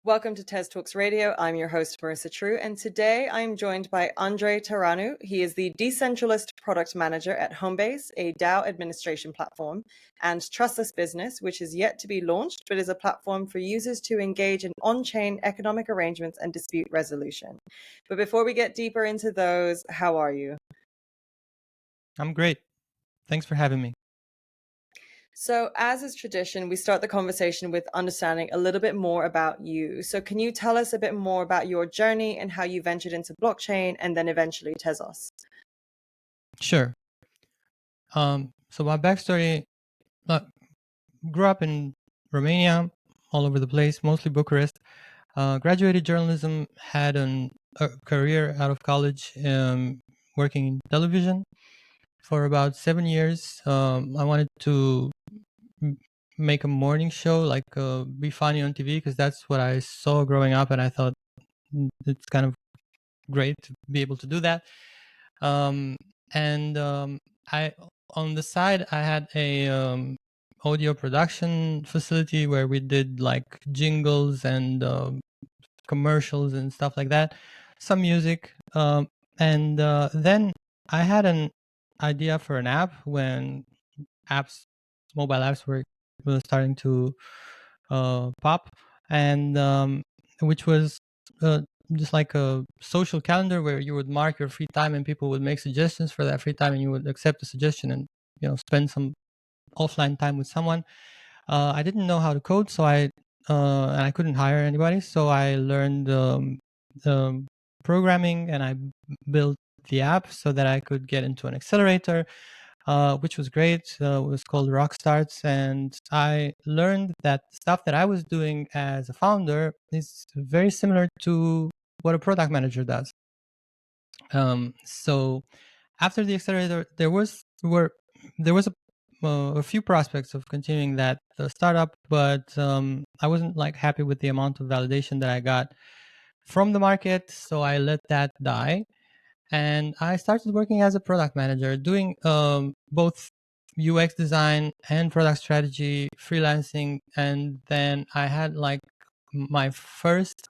Welcome to TezTalks Radio. I'm your host, Marissa True, and today I'm joined by Andrei Taranu. He is the Decentralist Product Manager at Homebase, a DAO administration platform, and Trustless Business, which is yet to be launched, but is a platform for users to engage in on-chain economic arrangements and dispute resolution. But before we get deeper into those, how are you? I'm great. Thanks for having me. So, as is tradition, we start the conversation with understanding a little bit more about you. So, can you tell us a bit more about your journey and how you ventured into blockchain and then eventually Tezos? Sure. So my backstory, grew up in Romania, all over the place, mostly Bucharest. Graduated journalism, had a career out of college working in television for about 7 years. I wanted to make a morning show, like be funny on TV, because that's what I saw growing up, and I thought it's kind of great to be able to do that. And I on the side I had a audio production facility where we did like jingles and commercials and stuff like that, some music, and then I had an idea for an app when mobile apps were starting to pop, and which was uh, just like a social calendar where you would mark your free time and people would make suggestions for that free time, and you would accept the suggestion and spend some offline time with someone. I didn't know how to code, so and I couldn't hire anybody, so I learned programming, and I built the app so that I could get into an accelerator, which was great. It was called Rockstarts, and I learned that stuff that I was doing as a founder is very similar to what a product manager does. So after the accelerator, there was a few prospects of continuing that startup, but I wasn't like happy with the amount of validation that I got from the market, so I let that die. And I started working as a product manager, doing both UX design and product strategy, freelancing. And then I had like my first,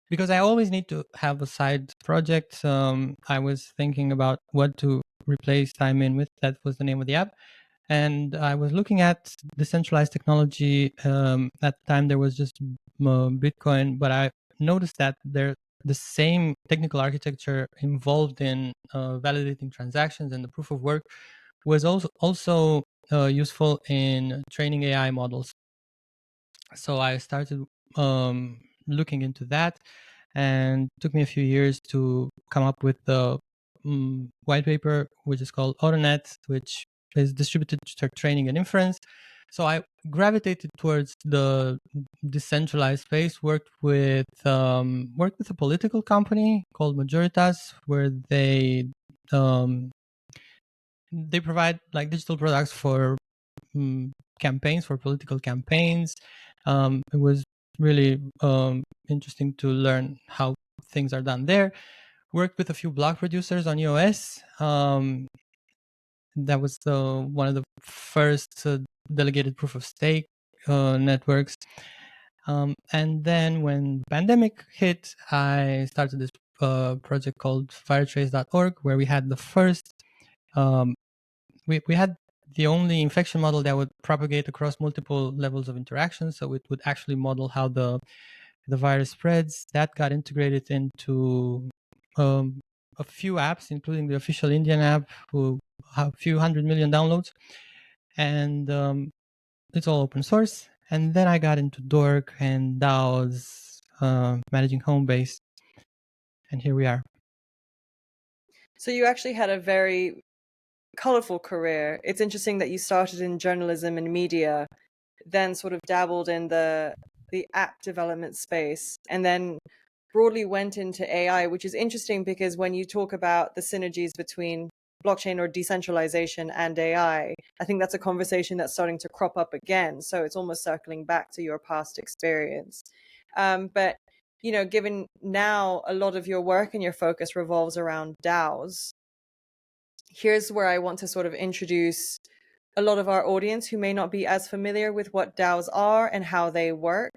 because I always need to have a side project. I was thinking about what to replace time in with. That was the name of the app. And I was looking at decentralized technology. At the time, there was just Bitcoin, but I noticed that the same technical architecture involved in validating transactions and the proof of work was also useful in training AI models. So I started looking into that, and it took me a few years to come up with the white paper, which is called AutoNet, which is distributed training and inference. So I gravitated towards the decentralized space. Worked with a political company called Majoritas, where they provide like digital products for campaigns, for political campaigns. It was really interesting to learn how things are done there. Worked with a few block producers on EOS. That was one of the first delegated proof of stake networks. And then when the pandemic hit, I started this project called firetrace.org, where we had the first, we had the only infection model that would propagate across multiple levels of interaction. So it would actually model how the virus spreads. That got integrated into a few apps, including the official Indian app, who have a few 100 million downloads. And it's all open source. And then I got into Dork and DAOs, managing Homebase. And here we are. So, you actually had a very colorful career. It's interesting that you started in journalism and media, then sort of dabbled in the app development space, and then broadly went into AI, which is interesting because when you talk about the synergies between blockchain or decentralization and AI, I think that's a conversation that's starting to crop up again. So it's almost circling back to your past experience. But given now a lot of your work and your focus revolves around DAOs, here's where I want to sort of introduce a lot of our audience who may not be as familiar with what DAOs are and how they work.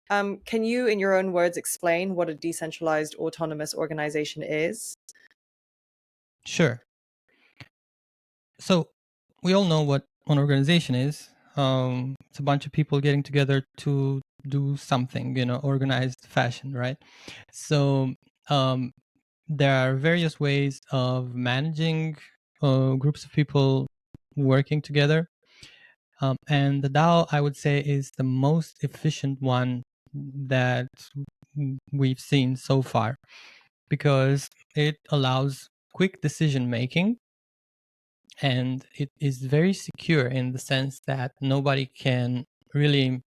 Can you, in your own words, explain what a decentralized autonomous organization is? Sure. So we all know what an organization is. It's a bunch of people getting together to do something, organized fashion, right? So um, there are various ways of managing groups of people working together. And the DAO, I would say, is the most efficient one that we've seen so far because it allows quick decision making, and it is very secure in the sense that nobody can really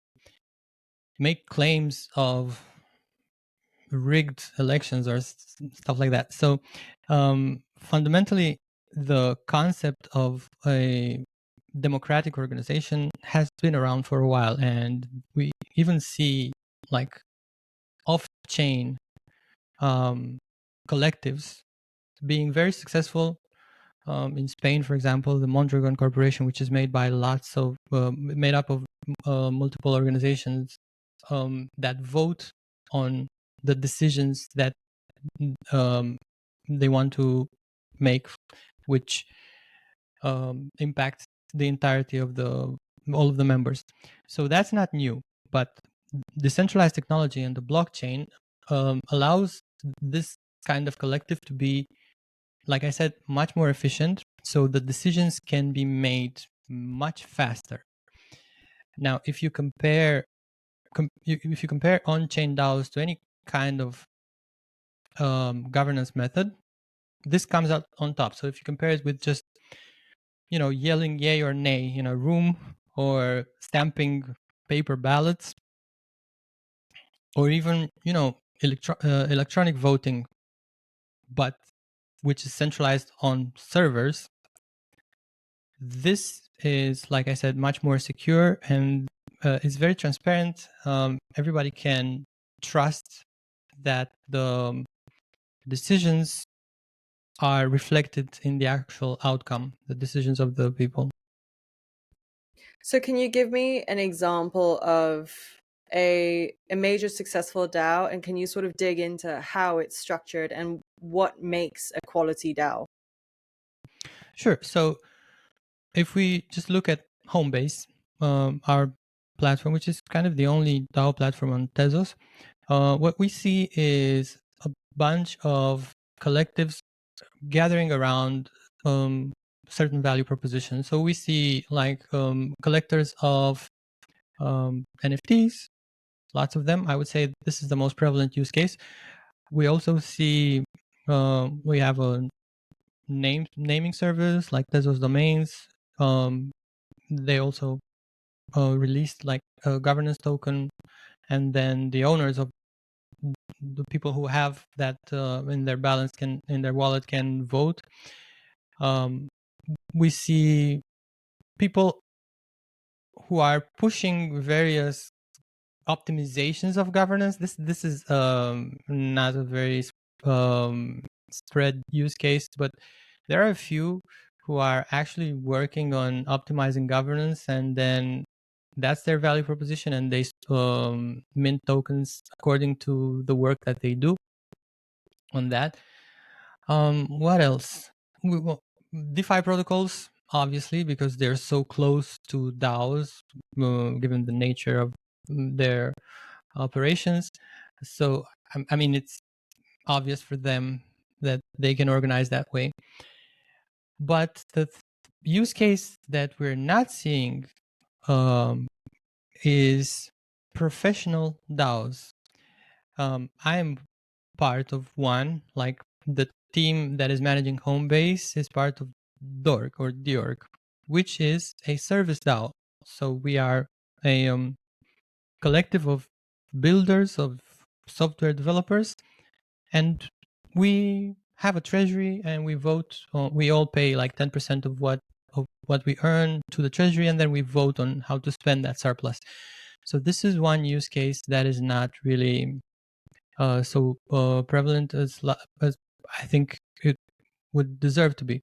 make claims of rigged elections or stuff like that. So fundamentally, the concept of a democratic organization has been around for a while, and we even see like off-chain collectives being very successful. In Spain, for example, the Mondragon Corporation, which is made by lots of made up of multiple organizations that vote on the decisions that um, they want to make, which impact the entirety of the all of the members. So that's not new, but decentralized technology and the blockchain allows this kind of collective to be, like I said, much more efficient, so the decisions can be made much faster. Now, if you compare on-chain DAOs to any kind of governance method, this comes out on top. So if you compare it with just yelling yay or nay in a room, or stamping paper ballots, or even electronic voting, but which is centralized on servers, this is, like I said, much more secure, and it's very transparent. Everybody can trust that the decisions are reflected in the actual outcome, the decisions of the people. So can you give me an example of a major successful DAO, and can you sort of dig into how it's structured and what makes a quality DAO? Sure. So if we just look at Homebase, our platform, which is kind of the only DAO platform on Tezos, what we see is a bunch of collectives gathering around certain value propositions. So we see like collectors of NFTs, lots of them. I would say this is the most prevalent use case. We also see we have a naming service like Tezos Domains. They also released like a governance token, and then the owners of the people who have that in their balance in their wallet can vote. We see people who are pushing various optimizations of governance. This is not a very spread use case, but there are a few who are actually working on optimizing governance, and then that's their value proposition, and they mint tokens according to the work that they do on that. What else? Well, DeFi protocols, obviously, because they're so close to DAOs, given the nature of their operations. So, I mean, it's obvious for them that they can organize that way. But the use case that we're not seeing is professional DAOs. I'm part of one, like the team that is managing Homebase is part of DORG or DIORG, which is a service DAO. So we are a collective of builders, of software developers, and we have a treasury, and we vote. We all pay like 10% of what we earn to the treasury, and then we vote on how to spend that surplus. So this is one use case that is not really so prevalent as I think it would deserve to be.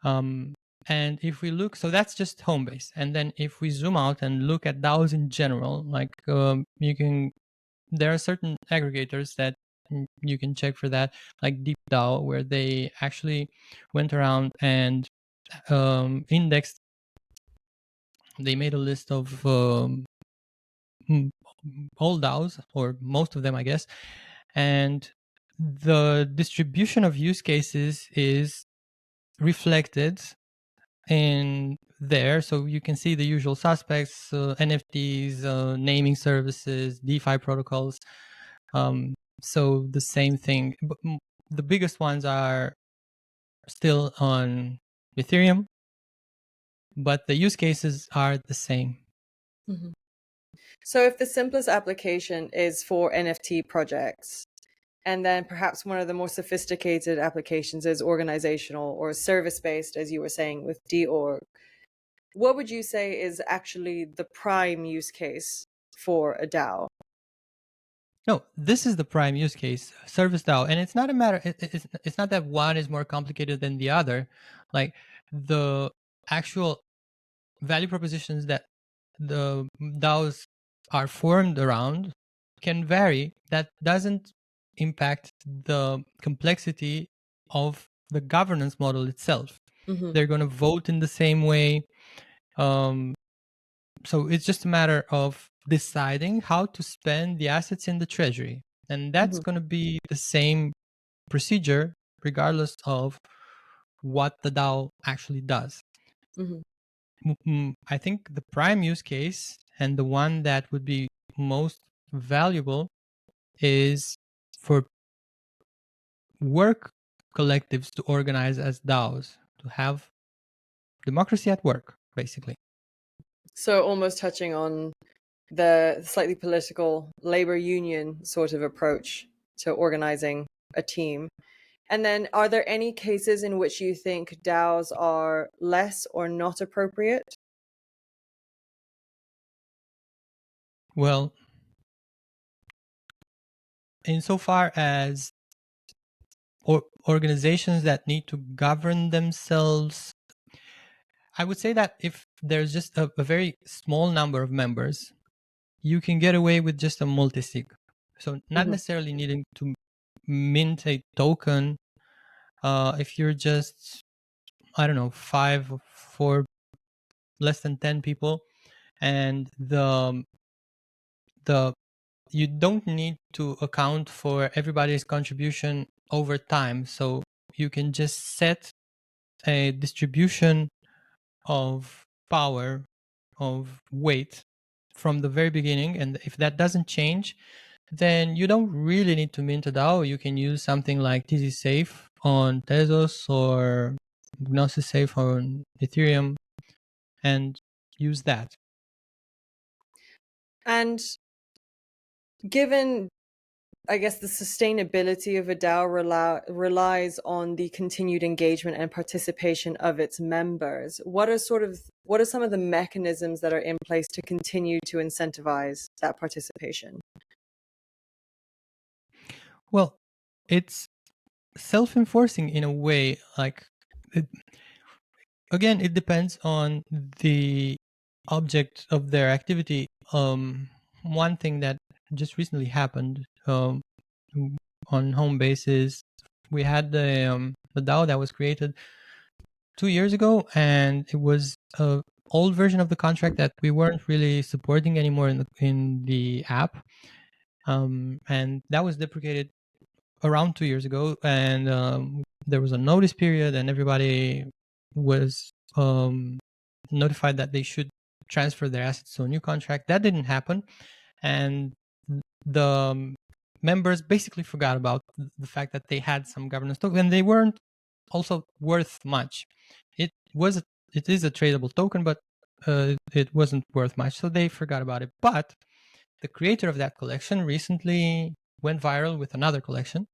And if we look, so that's just Homebase. And then if we zoom out and look at DAOs in general, like you can there are certain aggregators that you can check for that, like DeepDAO, where they actually went around and indexed. They made a list of all DAOs, or most of them, I guess, and the distribution of use cases is reflected in there. So you can see the usual suspects: NFTs, naming services, DeFi protocols. So the same thing. But the biggest ones are still on Ethereum, but the use cases are the same. Mhm. So if the simplest application is for NFT projects, and then perhaps one of the more sophisticated applications is organizational or service-based, as you were saying with DORG, what would you say is actually the prime use case for a DAO? No, this is the prime use case, service DAO, and it's not a matter. It's not that one is more complicated than the other. Like, the actual value propositions that the DAOs are formed around can vary. That doesn't impact the complexity of the governance model itself. Mm-hmm. They're going to vote in the same way. So it's just a matter of deciding how to spend the assets in the treasury. And that's Mm-hmm. going to be the same procedure regardless of what the DAO actually does. Mm-hmm. I think the prime use case, and the one that would be most valuable, is for work collectives to organize as DAOs, to have democracy at work, basically. So almost touching on the slightly political labor union sort of approach to organizing a team. And then, are there any cases in which you think DAOs are less or not appropriate? Well, insofar as organizations that need to govern themselves, I would say that if there's just a very small number of members, you can get away with just a multi-sig. So not Mm-hmm. necessarily needing to mint a token. If you're just, I don't know, 5 or 4, less than 10 people, and the you don't need to account for everybody's contribution over time. So you can just set a distribution of power, of weight from the very beginning. And if that doesn't change, then you don't really need to mint a DAO. You can use something like TZSafe on Tezos or Gnosis Safe on Ethereum and use that. And given, I guess, the sustainability of a DAO relies on the continued engagement and participation of its members. What are some of the mechanisms that are in place to continue to incentivize that participation? Well, it's self-enforcing in a way. Like, it, again, it depends on the object of their activity. One thing that just recently happened on Homebase is we had the DAO that was created 2 years ago, and it was a old version of the contract that we weren't really supporting anymore in the app, and that was deprecated around 2 years ago, and there was a notice period, and everybody was notified that they should transfer their assets to a new contract. That didn't happen, and the members basically forgot about the fact that they had some governance token, and they weren't also worth much. It was it is a tradable token, but it wasn't worth much, so they forgot about it. But the creator of that collection recently went viral with another collection,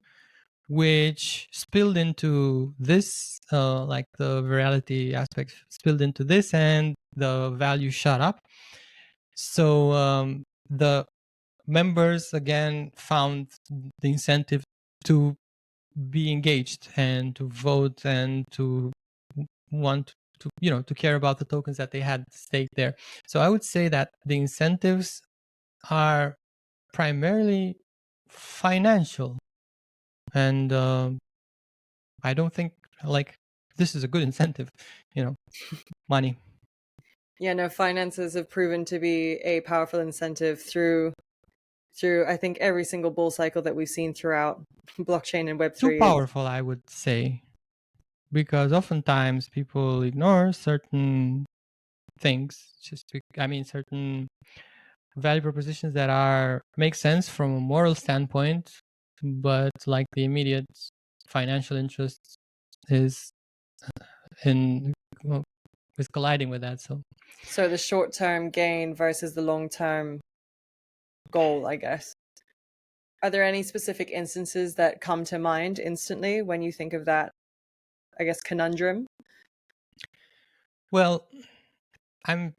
which spilled into this, like the virality aspect spilled into this, and the value shot up. So the members again found the incentive to be engaged and to vote and to want to, to care about the tokens that they had staked there. So I would say that the incentives are primarily financial, and I don't think like this is a good incentive, money. Yeah, no, finances have proven to be a powerful incentive through I think every single bull cycle that we've seen throughout blockchain and Too Web3 is. powerful, I would say, because oftentimes people ignore certain things, certain value propositions that are make sense from a moral standpoint, but like the immediate financial interest is in well, is colliding with that. So the short-term gain versus the long-term goal, I guess. Are there any specific instances that come to mind instantly when you think of that, I guess, conundrum? Well, I'm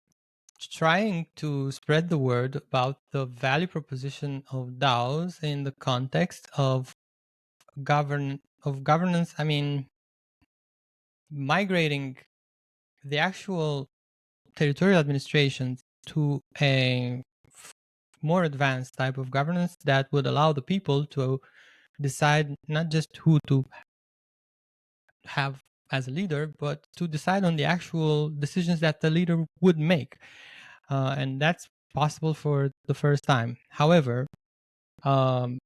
trying to spread the word about the value proposition of DAOs in the context of governance. I mean, migrating the actual territorial administration to a more advanced type of governance that would allow the people to decide not just who to have as a leader, but to decide on the actual decisions that the leader would make. And that's possible for the first time. However, um,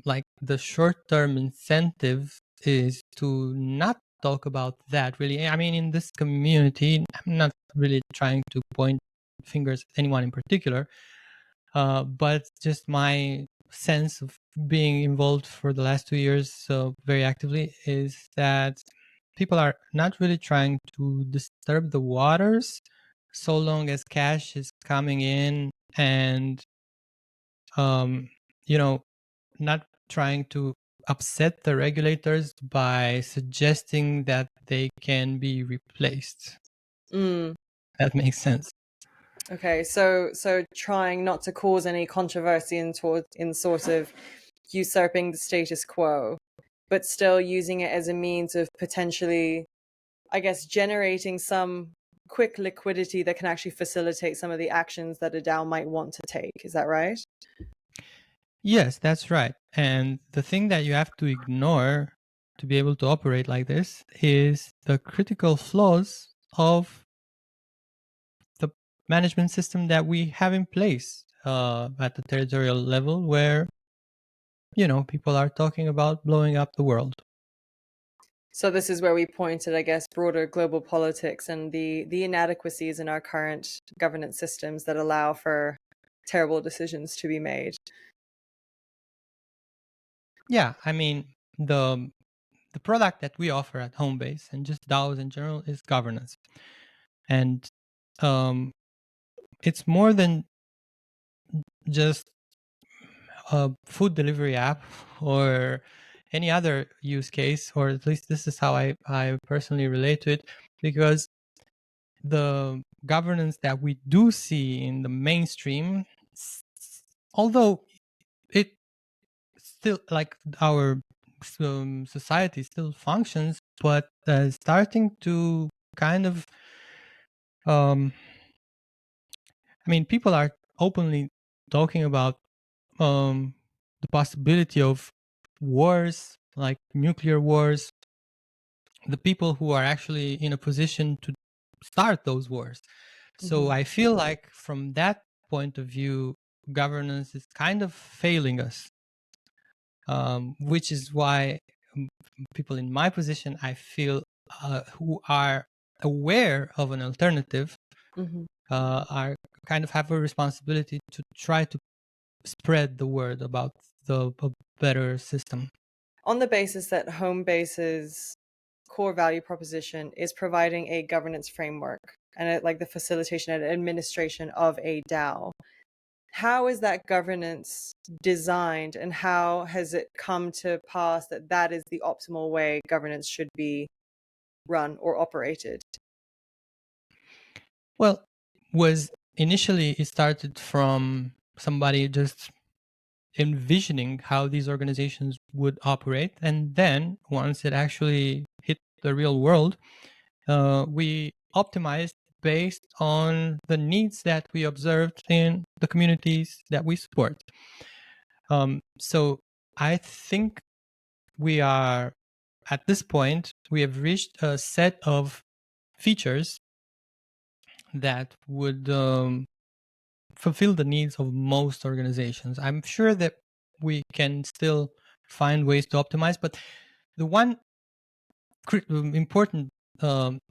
like the short-term incentive is to not talk about that really. I mean, in this community, I'm not really trying to point fingers at anyone in particular, but just my sense of being involved for the last 2 years so very actively is that people are not really trying to disturb the waters so long as cash is coming in and um, you know not trying to upset the regulators by suggesting that they can be replaced. Mm. That makes sense. Okay, so trying not to cause any controversy in sort of usurping the status quo, but still using it as a means of potentially, I guess, generating some quick liquidity that can actually facilitate some of the actions that a DAO might want to take. Is that right? Yes, that's right. And the thing that you have to ignore to be able to operate like this is the critical flaws of the management system that we have in place at the territorial level, where people are talking about blowing up the world. So this is where we pointed, I guess, broader global politics and the inadequacies in our current governance systems that allow for terrible decisions to be made. Yeah, I mean the product that we offer at Homebase and just DAOs in general is governance, and um, it's more than just a food delivery app or any other use case, or at least this is how I personally relate to it, because the governance that we do see in the mainstream, although it still like our society still functions, but starting to kind of people are openly talking about um, the possibility of wars, like nuclear wars, the people who are actually in a position to start those wars. So Mm-hmm. I feel like from that point of view, governance is kind of failing us, which is why people in my position, I feel, who are aware of an alternative, Mm-hmm. are kind of have a responsibility to try to spread the word about a better system. On the basis that Homebase's core value proposition is providing a governance framework and like the facilitation and administration of a DAO, how is that governance designed and how has it come to pass that that is the optimal way governance should be run or operated? Well, was initially it started from somebody just envisioning how these organizations would operate, and then once it actually hit the real world, we optimized based on the needs that we observed in the communities that we support. So I think we are at this point, we have reached a set of features that would fulfill the needs of most organizations. I'm sure that we can still find ways to optimize, but the one important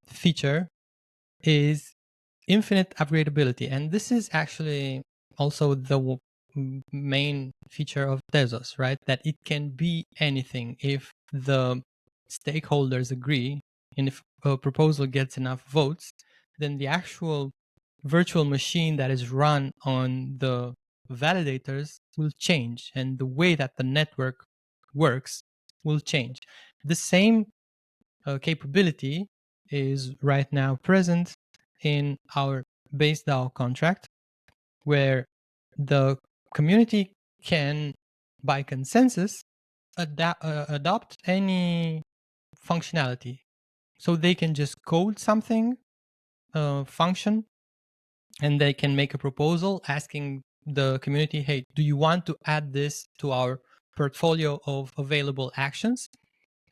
feature is infinite upgradability. And this is actually also the main feature of Tezos, right? That it can be anything if the stakeholders agree, and if a proposal gets enough votes, then the actual virtual machine that is run on the validators will change, and the way that the network works will change. The same capability is right now present in our base DAO contract, where the community can, by consensus, adopt any functionality. So they can just code something, function, and they can make a proposal asking the community, hey, do you want to add this to our portfolio of available actions?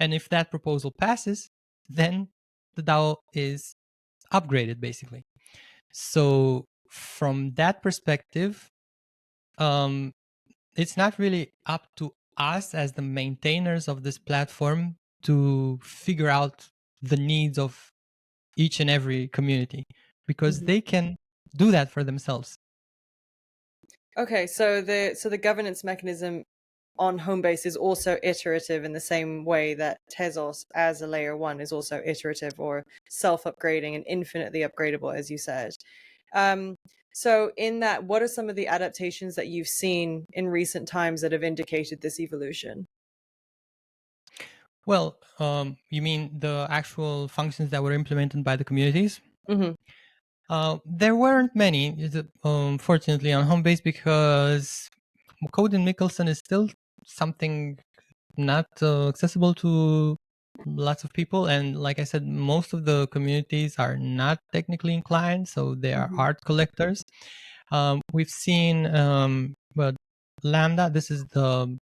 And if that proposal passes, then the DAO is upgraded, basically. So from that perspective, um, it's not really up to us as the maintainers of this platform to figure out the needs of each and every community, because Mhm. they can do that for themselves. Okay, so the governance mechanism on Homebase is also iterative in the same way that Tezos as a layer one is also iterative or self-upgrading and infinitely upgradable, as you said. Um, so in that, what are some of the adaptations that you've seen in recent times that have indicated this evolution? Well, you mean the actual functions that were implemented by the communities? Hmm. There weren't many, fortunately, on Homebase, because code in Mickelson is still something not accessible to lots of people. And like I said, most of the communities are not technically inclined, so they are Hmm. art collectors. We've seen but Lambda. This is the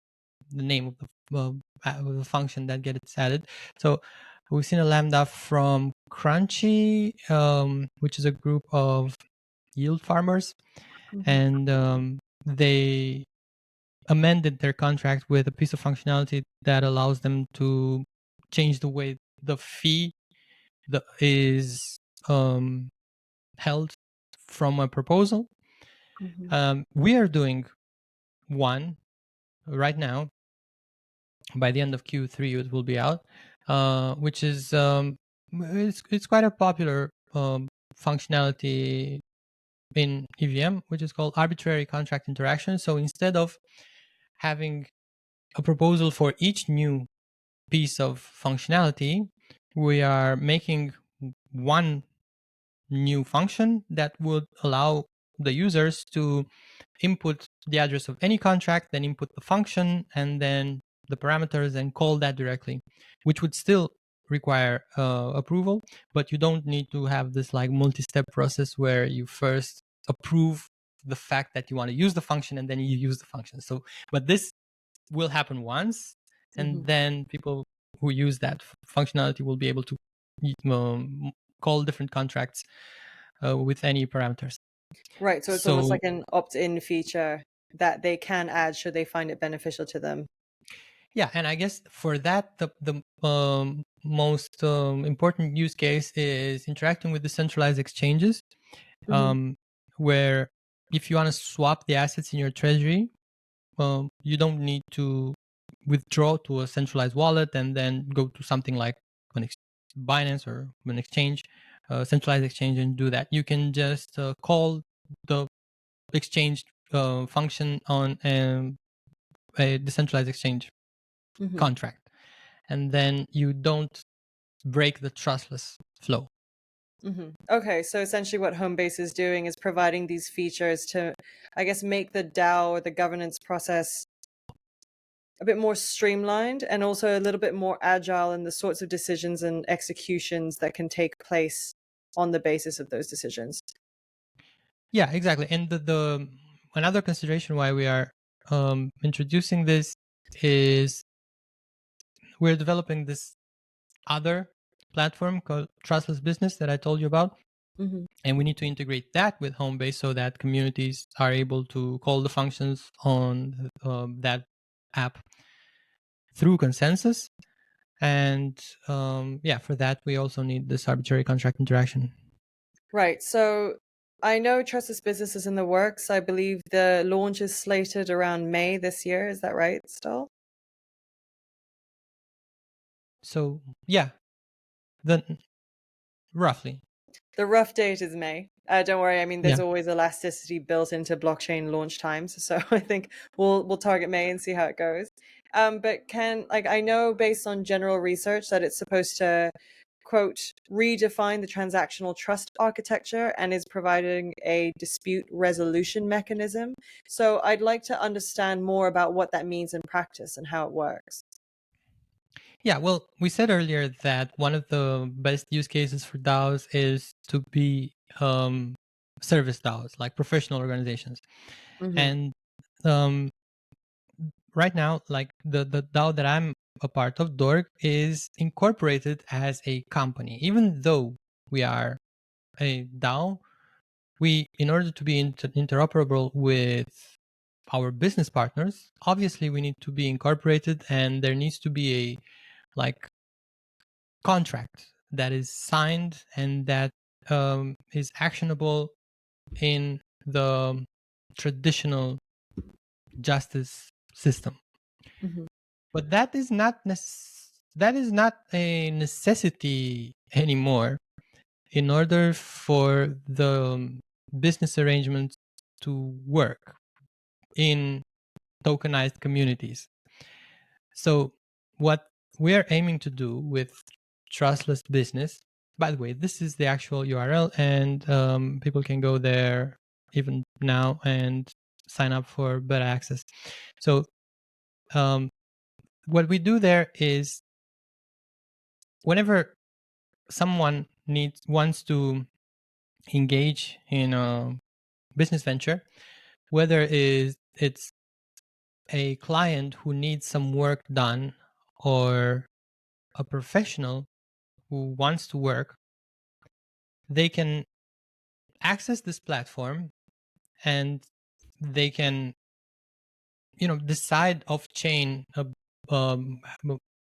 name of the function that gets added. So we've seen a Lambda from Crunchy, which is a group of yield farmers, Hmm. and they amended their contract with a piece of functionality that allows them to change the way the fee is held from a proposal. Hmm. We are doing one right now. By the end of Q3, it will be out, which is it's quite a popular functionality in EVM, which is called arbitrary contract interaction. So instead of having a proposal for each new piece of functionality, we are making one new function that would allow the users to input the address of any contract, then input the function and then the parameters and call that directly, which would still require approval, but you don't need to have this like multi-step process where you first approve the fact that you want to use the function and then you use the function. So, but this will happen once, Hmm. and then people who use that functionality will be able to call different contracts with any parameters. Right, so it's almost So like an opt-in feature that they can add should they find it beneficial to them. yeah, and I guess for that, the most important use case is interacting with decentralized exchanges, Hmm. um, where if you want to swap the assets in your treasury, you don't need to withdraw to a centralized wallet and then go to something like an Binance or an exchange, centralized exchange, and do that. You can just call the exchange function on a decentralized exchange Hmm. contract, and then you don't break the trustless flow. Hmm. Okay, so essentially what Homebase is doing is providing these features to, I guess, make the DAO or the governance process a bit more streamlined and also a little bit more agile in the sorts of decisions and executions that can take place on the basis of those decisions. Yeah, exactly. And the another consideration why we are introducing this is we're developing this other platform called Trustless Business that I told you about. Mm-hmm. And we need to integrate that with Homebase so that communities are able to call the functions on that app through consensus. And for that, we also need this arbitrary contract interaction. Right. So I know Trustless Business is in the works. I believe the launch is slated around May this year. Is that right still? So yeah, then roughly. The rough date is May. Don't worry. I mean, there's Yeah. always elasticity built into blockchain launch times, so I think we'll target May and see how it goes. But I know based on general research that it's supposed to quote redefine the transactional trust architecture and is providing a dispute resolution mechanism. So I'd like to understand more about what that means in practice and how it works. Yeah, well, we said earlier that one of the best use cases for DAOs is to be service DAOs, like professional organizations. Mm-hmm. And um, right now, like the DAO that I'm a part of, Dorg, is incorporated as a company. Even though we are a DAO, we, in order to be interoperable with our business partners, obviously we need to be incorporated, and there needs to be a like contract that is signed and that is actionable in the traditional justice system. Mm-hmm. But that is not a necessity anymore in order for the business arrangements to work in tokenized communities. So what we're aiming to do with Trustless Business, by the way, this is the actual URL, and people can go there even now and sign up for beta access. So what we do there is whenever someone wants to engage in a business venture, whether it's a client who needs some work done or a professional who wants to work, they can access this platform and they can decide off chain um,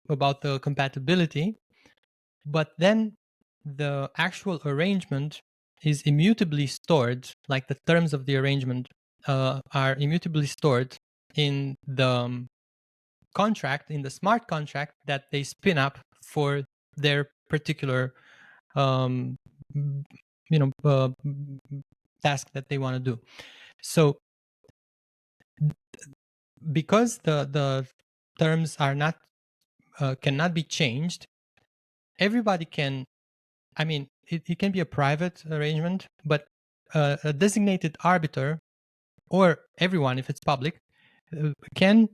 about the compatibility, but then the actual arrangement is immutably stored, like the terms of the arrangement are immutably stored in the contract, in the smart contract that they spin up for their particular um, task that they want to do. So because the terms are not cannot be changed, everybody can. I mean, it can be a private arrangement, but a designated arbiter or everyone, if it's public, can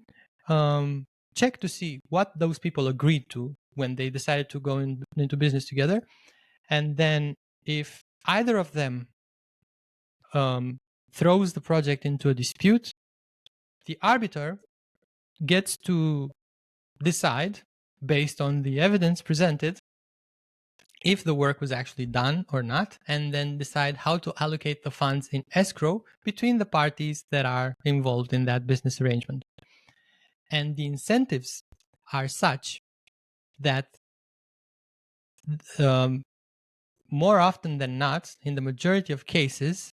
check to see what those people agreed to when they decided to go into business together, and then if either of them throws the project into a dispute, the arbiter gets to decide based on the evidence presented if the work was actually done or not, and then decide how to allocate the funds in escrow between the parties that are involved in that business arrangement. And the incentives are such that more often than not, in the majority of cases,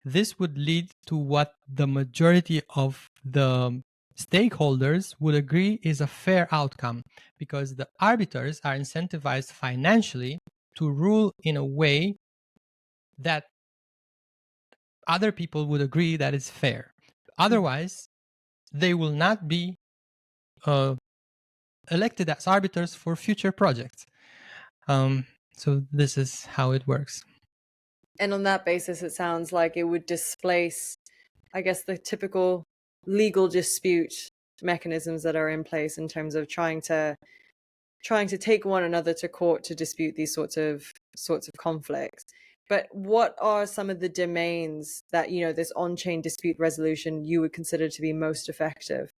this would lead to what the majority of the stakeholders would agree is a fair outcome, because the arbiters are incentivized financially to rule in a way that other people would agree that is fair. Otherwise, they will not be elected as arbiters for future projects. So this is how it works. And on that basis, it sounds like it would displace, I guess, the typical legal dispute mechanisms that are in place in terms of trying to take one another to court to dispute these sorts of conflicts. But what are some of the domains that, this on-chain dispute resolution you would consider to be most effective?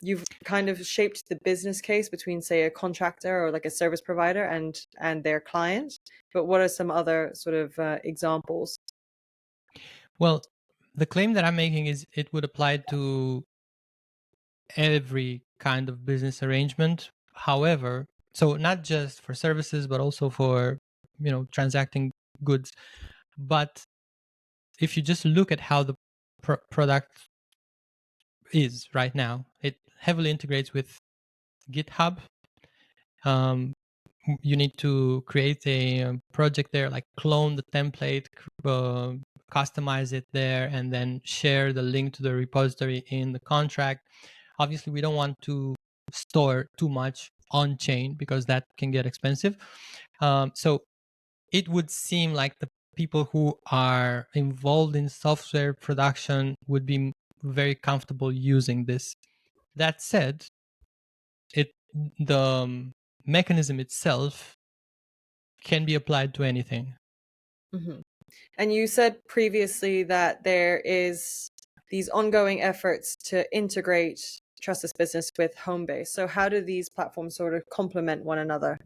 You've kind of shaped the business case between, say, a contractor or like a service provider and their client. But what are some other sort of examples? Well, the claim that I'm making is it would apply to every kind of business arrangement. However, so not just for services, but also for, transacting goods. But if you just look at how the product is right now, it heavily integrates with GitHub. You need to create a project there, like clone the template, customize it there, and then share the link to the repository in the contract. Obviously, we don't want to store too much on chain because that can get expensive. So it would seem like the people who are involved in software production would be very comfortable using this. That said, the mechanism itself can be applied to anything. Hmm. And you said previously that there is these ongoing efforts to integrate Trustless Business with Homebase. So how do these platforms sort of complement one another?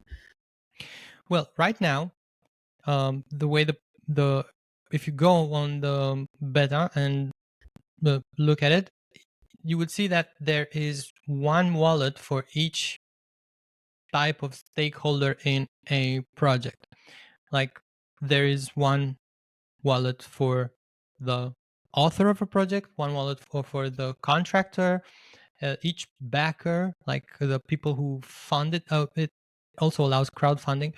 Well, right now, the way the if you go on the beta and look at it, you would see that there is one wallet for each type of stakeholder in a project. Like there is one wallet for the author of a project, one wallet for the contractor, each backer, like the people who fund it. It also allows crowdfunding.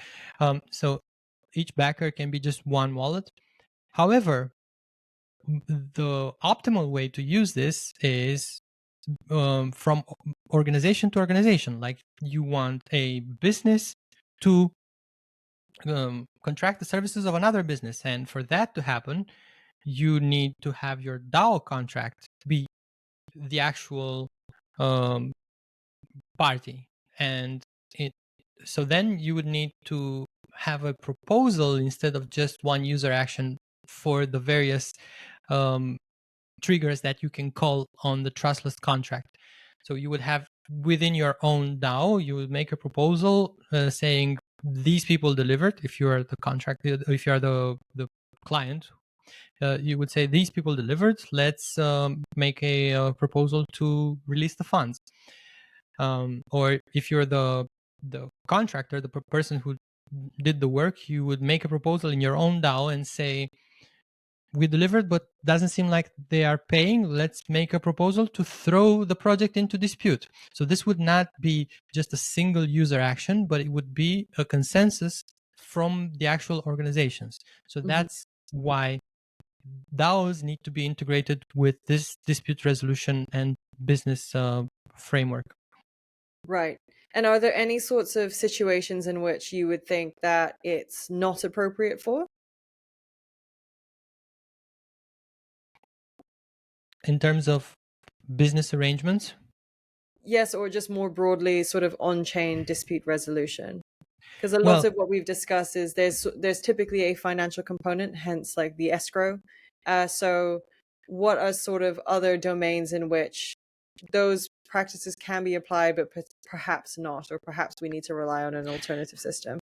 So each backer can be just one wallet. However, the optimal way to use this is from organization to organization. Like you want a business to contract the services of another business, and for that to happen, you need to have your DAO contract be the actual um, party, and it. So then you would need to have a proposal instead of just one user action for the various um, triggers that you can call on the trustless contract. So you would have within your own DAO, you would make a proposal saying these people delivered. If you are the contract, if you are the client, you would say these people delivered. Let's make a proposal to release the funds. Or if you're the contractor, the person who did the work, you would make a proposal in your own DAO and say, we delivered, but doesn't seem like they are paying. Let's make a proposal to throw the project into dispute. So this would not be just a single user action, but it would be a consensus from the actual organizations. So Mhm. that's why DAOs need to be integrated with this dispute resolution and business framework. Right. And are there any sorts of situations in which you would think that it's not appropriate for? In terms of business arrangements, Yes, or just more broadly, sort of on-chain dispute resolution. Because a lot well, of what we've discussed is there's typically a financial component, hence like the escrow. So what are sort of other domains in which those practices can be applied, but perhaps not, or perhaps we need to rely on an alternative system?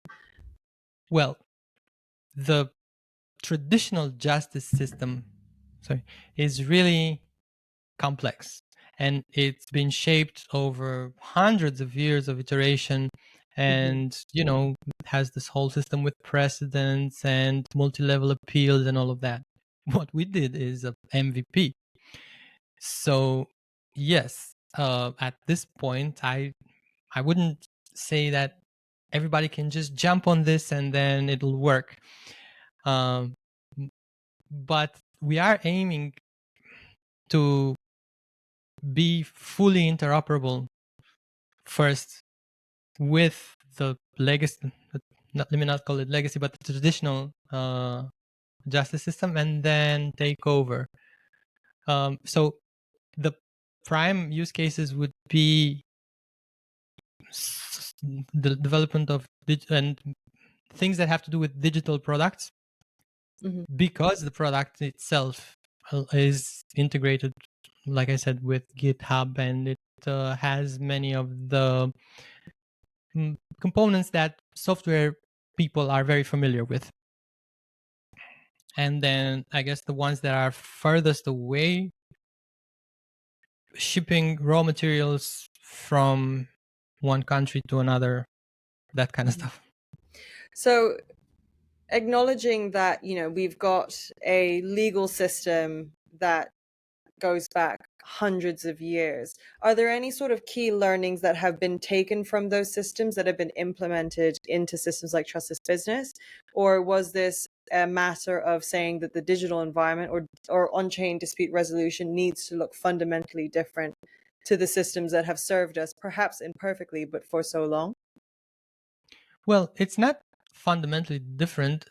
well, the traditional justice system, sorry, is really complex, and it's been shaped over hundreds of years of iteration, Hmm. and has this whole system with precedents and multi-level appeals and all of that. What we did is a MVP. So yes, at this point, I wouldn't say that everybody can just jump on this and then it'll work. Um, but we are aiming to be fully interoperable first with the legacy. Let me not call it legacy, but the traditional justice system, and then take over. So the prime use cases would be the development of and things that have to do with digital products, because the product itself is integrated, like I said, with GitHub, and it has many of the components that software people are very familiar with. And then I guess the ones that are furthest away, shipping raw materials from one country to another, that kind of stuff. So acknowledging that, we've got a legal system that goes back hundreds of years, are there any sort of key learnings that have been taken from those systems that have been implemented into systems like Trustless Business? Or was this a matter of saying that the digital environment or on-chain dispute resolution needs to look fundamentally different to the systems that have served us, perhaps imperfectly, but for so long? Well, it's not fundamentally different,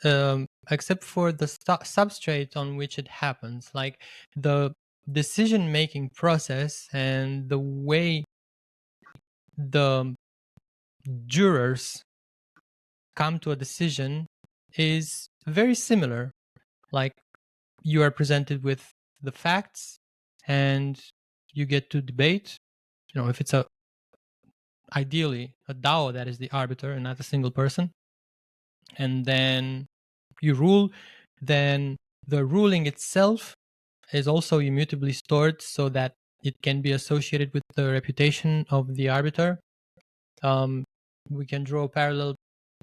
except for the substrate on which it happens, like the decision-making process and the way the jurors come to a decision is very similar. Like, you are presented with the facts and you get to debate. If it's ideally a DAO that is the arbiter and not a single person, and then you rule, then the ruling itself is also immutably stored so that it can be associated with the reputation of the arbiter. We can draw a parallel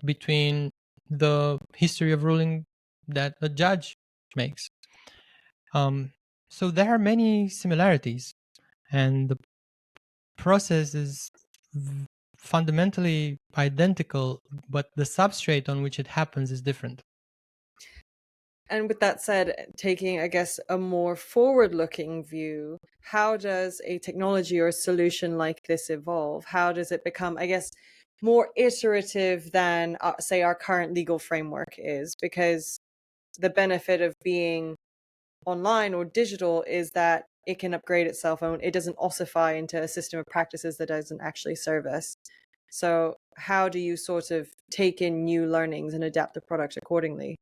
between the history of ruling that a judge makes. So there are many similarities, and the process is fundamentally identical, but the substrate on which it happens is different. And with that said, taking, I guess, a more forward-looking view, how does a technology or a solution like this evolve? How does it become, I guess, more iterative than, say, our current legal framework is? Because the benefit of being online or digital is that it can upgrade itself and it doesn't ossify into a system of practices that doesn't actually serve us. So how do you sort of take in new learnings and adapt the product accordingly?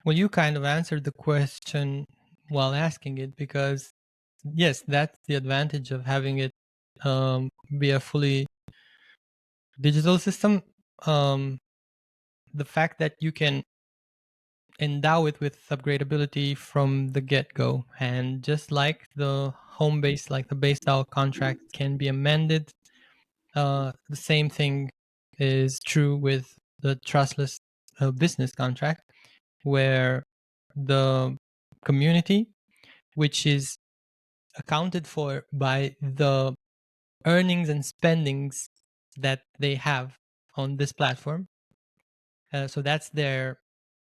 Well, you kind of answered the question while asking it, because yes, that's the advantage of having it be a fully digital system. The fact that you can endow it with upgradability from the get-go, and just like the Homebase, like the base DAO contract can be amended, the same thing is true with the trustless business contract, where the community, which is accounted for by the earnings and spendings that they have on this platform. So that's their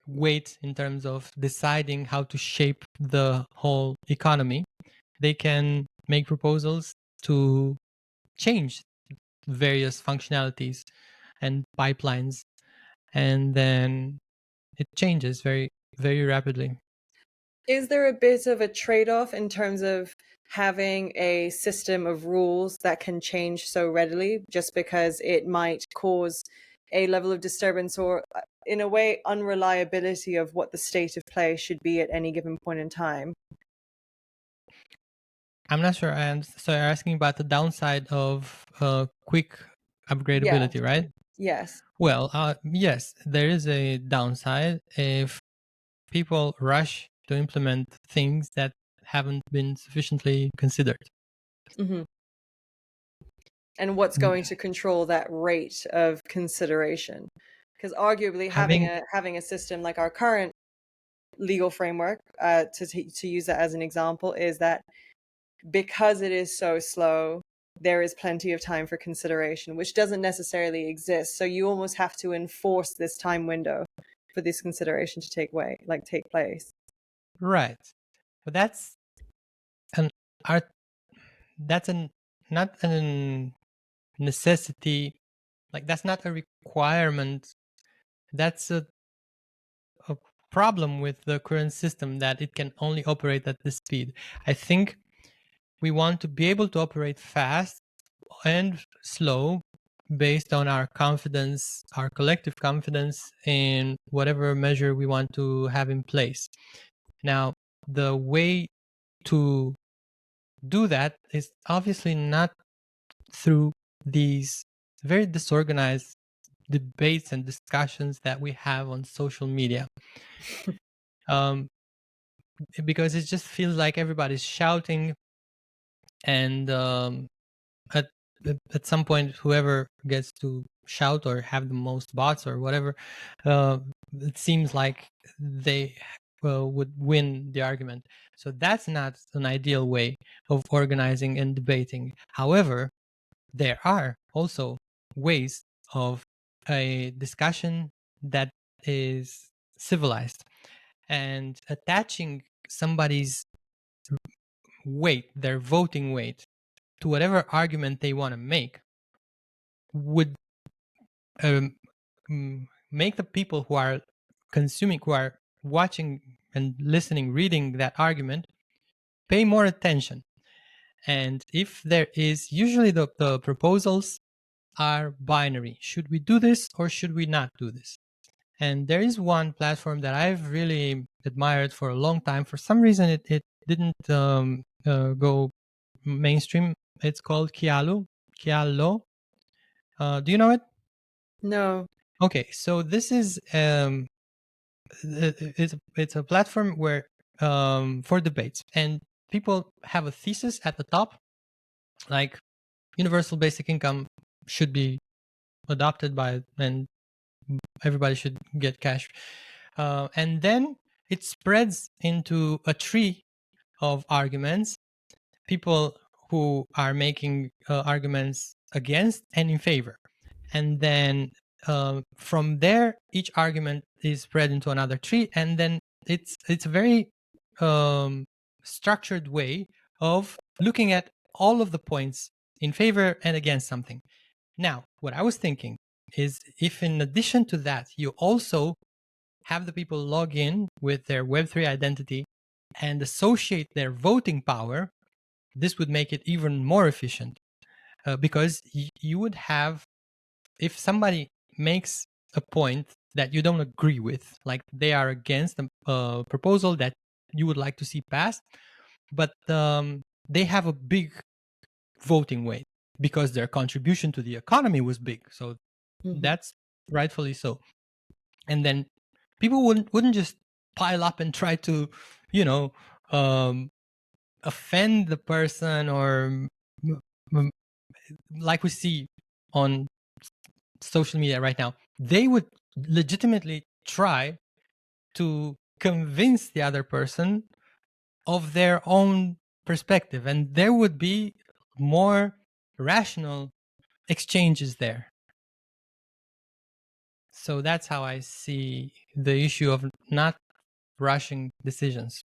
weight in terms of deciding how to shape the whole economy. They can make proposals to change various functionalities and pipelines, and then it changes very, very rapidly. Is there a bit of a trade-off in terms of having a system of rules that can change so readily just because it might cause a level of disturbance or, in a way, unreliability of what the state of play should be at any given point in time? I'm not sure. So you're asking about the downside of quick Yes, upgradability, right? yes. Well, yes, there is a downside if people rush to implement things that haven't been sufficiently considered. Hmm. And what's Mm, going to control that rate of consideration? Because arguably Having having a system like our current legal framework, to use that as an example, is that because it is so slow, there is plenty of time for consideration, which doesn't necessarily exist. So you almost have to enforce this time window for this consideration to take place. right, but that's an art. That's an not a necessity. Like, that's not a requirement. That's a problem with the current system, that it can only operate at this speed. I think we want to be able to operate fast and slow based on our confidence, our collective confidence in whatever measure we want to have in place. Now, the way to do that is obviously not through these very disorganized debates and discussions that we have on social media. Um, because it just feels like everybody's shouting, and at at some point, whoever gets to shout or have the most bots or whatever, uh, it seems like they would win the argument. So that's not an ideal way of organizing and debating. However, there are also ways of a discussion that is civilized, and attaching somebody's weight, their voting weight, to whatever argument they want to make would um, make the people who are consuming, who are watching and listening, reading that argument, pay more attention. And if there is, usually the proposals are binary. Should we do this or should we not do this? And there is one platform that I've really admired for a long time. For some reason, it didn't go mainstream. It's called Kialo. Kialo. Do you know it? No. Okay, so this is it's a platform where for debates, and people have a thesis at the top, like universal basic income should be adopted by, and everybody should get cash, and then it spreads into a tree of arguments, people who are making arguments against and in favor, and then from there each argument is spread into another tree, and then it's a very um, structured way of looking at all of the points in favor and against something. Now, what I was thinking is, if in addition to that you also have the people log in with their Web3 identity and associate their voting power, this would make it even more efficient, because you would have, if somebody makes a point that you don't agree with, like they are against a proposal that you would like to see passed, but they have a big voting weight because their contribution to the economy was big, so that's rightfully so. And then people wouldn't just pile up and try to, you know, offend the person, or like we see on social media right now. They would legitimately try to convince the other person of their own perspective, and there would be more rational exchanges there. So that's how I see the issue of not rushing decisions.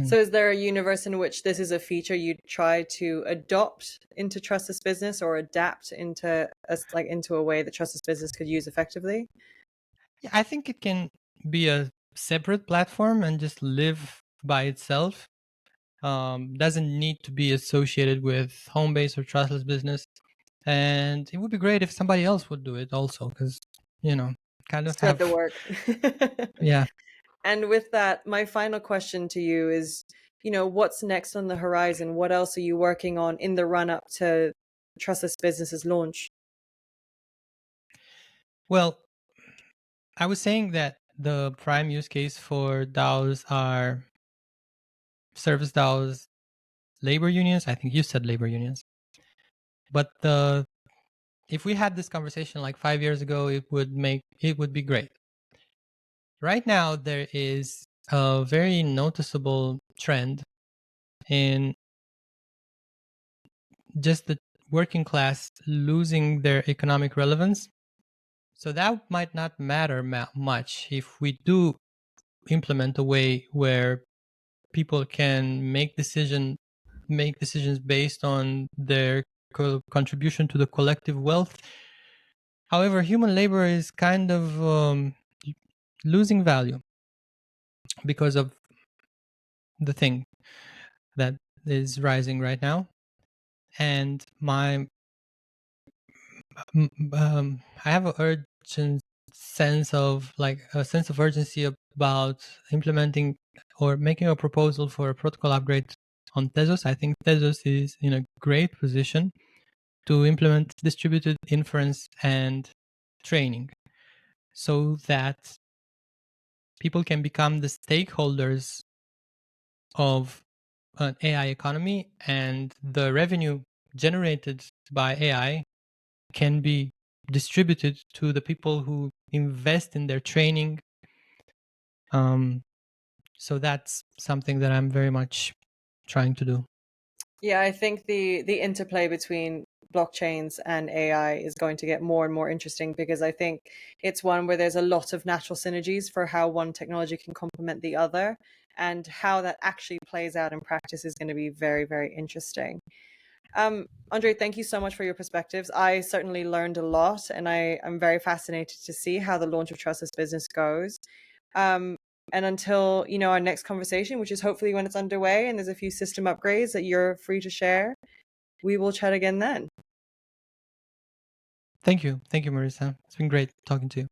So is there a universe in which this is a feature you'd try to adopt into Trustless Business, or adapt into into a way that Trustless Business could use effectively? Yeah, I think it can be a separate platform and just live by itself. Doesn't need to be associated with Homebase or Trustless Business. And it would be great if somebody else would do it also, because, kind of Spread the have, work. yeah. And with that, my final question to you is, what's next on the horizon? What else are you working on in the run up to Trustless Business's launch? Well, I was saying that the prime use case for DAOs are service DAOs, labor unions. I think you said labor unions. But if we had this conversation like 5 years ago, it would be great. Right now, there is a very noticeable trend in just the working class losing their economic relevance. So that might not matter much if we do implement a way where people can make decisions based on their contribution to the collective wealth. However, human labor is kind of losing value because of the thing that is rising right now. And my I have a urgent sense of urgency about implementing or making a proposal for a protocol upgrade on Tezos. I think Tezos is in a great position to implement distributed inference and training so that people can become the stakeholders of an AI economy, and the revenue generated by AI can be distributed to the people who invest in their training. So that's something that I'm very much trying to do. Yeah, I think the interplay between blockchains and AI is going to get more and more interesting, because I think it's one where there's a lot of natural synergies for how one technology can complement the other, and how that actually plays out in practice is going to be very, very interesting. Andrei, thank you so much for your perspectives. I certainly learned a lot, and I'm very fascinated to see how the launch of Trustless Business goes. Um, and until our next conversation, which is hopefully when it's underway and there's a few system upgrades that you're free to share, we will chat again then. Thank you, Marissa. It's been great talking to you.